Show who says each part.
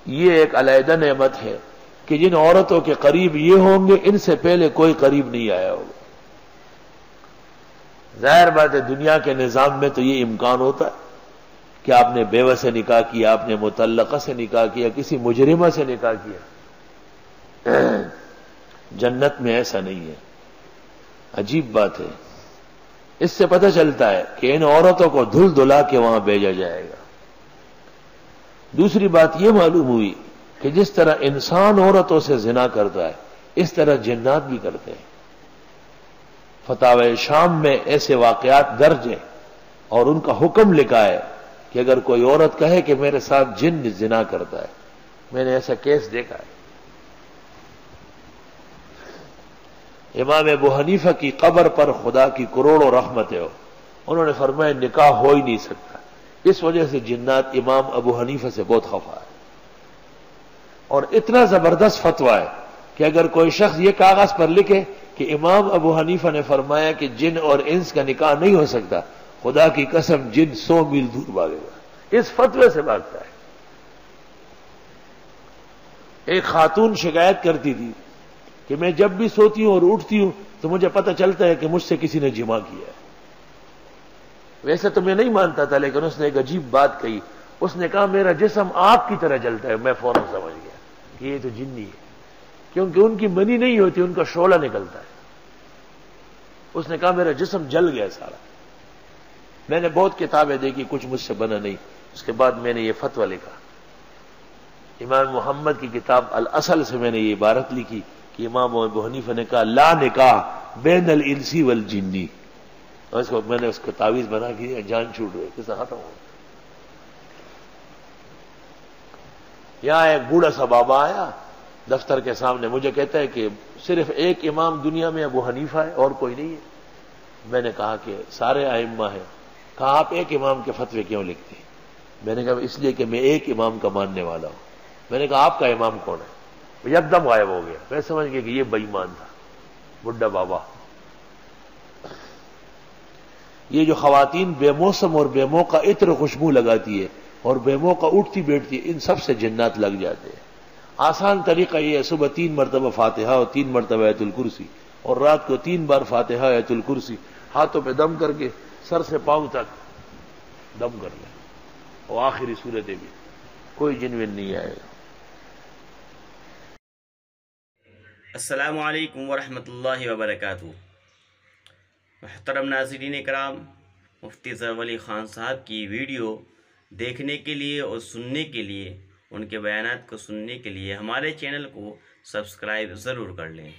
Speaker 1: یہ ایک علیحدہ نعمت ہے کہ جن عورتوں کے قریب یہ ہوں گے ان سے پہلے کوئی قریب نہیں آیا ہوگا. ظاہر بات ہے دنیا کے نظام میں تو یہ امکان ہوتا ہے کہ آپ نے بیوہ سے نکاح کیا، آپ نے مطلقہ سے نکاح کیا، کسی مجرمہ سے نکاح کیا. جنت میں ایسا نہیں ہے. عجیب بات ہے. اس سے پتہ چلتا ہے کہ ان عورتوں کو دھل دھلا کے وہاں بھیجا جائے گا. دوسری بات یہ معلوم ہوئی کہ جس طرح انسان عورتوں سے زنا کرتا ہے اس طرح جنات بھی کرتے ہیں. فتاوی شام میں ایسے واقعات درج ہیں اور ان کا حکم لکھا ہے کہ اگر کوئی عورت کہے کہ میرے ساتھ جن زنا کرتا ہے، میں نے ایسا کیس دیکھا ہے. امام ابو حنیفہ کی قبر پر خدا کی کروڑوں رحمتیں ہو، انہوں نے فرمایا نکاح ہو ہی نہیں سکتا. اس وجہ سے جنات امام ابو حنیفہ سے بہت خفا ہے. اور اتنا زبردست فتویٰ ہے کہ اگر کوئی شخص یہ کاغذ پر لکھے کہ امام ابو حنیفہ نے فرمایا کہ جن اور انس کا نکاح نہیں ہو سکتا، خدا کی قسم جن 100 میل دور بھاگے گا. اس فتوے سے بھاگتا ہے. ایک خاتون شکایت کرتی تھی کہ میں جب بھی سوتی ہوں اور اٹھتی ہوں تو مجھے پتہ چلتا ہے کہ مجھ سے کسی نے جمع کیا ہے. ویسے تو میں نہیں مانتا تھا، لیکن اس نے ایک عجیب بات کہی. اس نے کہا میرا جسم آگ کی طرح جلتا ہے. میں فوراً سمجھ گیا کہ یہ تو جنی ہے، کیونکہ ان کی منی نہیں ہوتی، ان کا شعلہ نکلتا ہے. اس نے کہا میرا جسم جل گیا سارا. میں نے بہت کتابیں دیکھی، کچھ مجھ سے بنا نہیں. اس کے بعد میں نے یہ فتویٰ لکھا. امام محمد کی کتاب الاصل سے میں نے یہ عبارت لکھی کہ امام ابو حنیفہ نے کہا لا نکاح بین الانسی والجنی. اور اس کو میں نے اس کو تعویذ بنا کے جان چھوٹ گئی، قصہ ختم ہو. یہاں ایک بوڑھا سا بابا آیا دفتر کے سامنے، مجھے کہتا ہے کہ صرف ایک امام دنیا میں ابو حنیفہ ہے اور کوئی نہیں ہے. میں نے کہا کہ سارے ائمہ ہیں. کہا آپ ایک امام کے فتوے کیوں لکھتے ہیں؟ میں نے کہا اس لیے کہ میں ایک امام کا ماننے والا ہوں. میں نے کہا آپ کا امام کون ہے؟ یک دم غائب ہو گیا. میں سمجھ گیا کہ یہ بے ایمان تھا بڈھا بابا. یہ جو خواتین بے موسم اور بے موقع عطر خوشبو لگاتی ہے اور بے موقع اٹھتی بیٹھتی ہے، ان سب سے جنات لگ جاتے ہیں. آسان طریقہ یہ ہے صبح 3 مرتبہ فاتحہ اور 3 مرتبہ آیت الکرسی، اور رات کو 3 بار فاتحہ آیت الکرسی، ہاتھوں پہ دم کر کے سر سے پاؤں تک دم کر لیں، اور آخری صورتیں بھی. کوئی جنون نہیں آئے گا.
Speaker 2: السلام علیکم ورحمۃ اللہ وبرکاتہ. محترم ناظرین کرام، مفتی ظفر علی خان صاحب کی ویڈیو دیکھنے کے لیے اور سننے کے لیے، ان کے بیانات کو سننے کے لیے ہمارے چینل کو سبسکرائب ضرور کر لیں.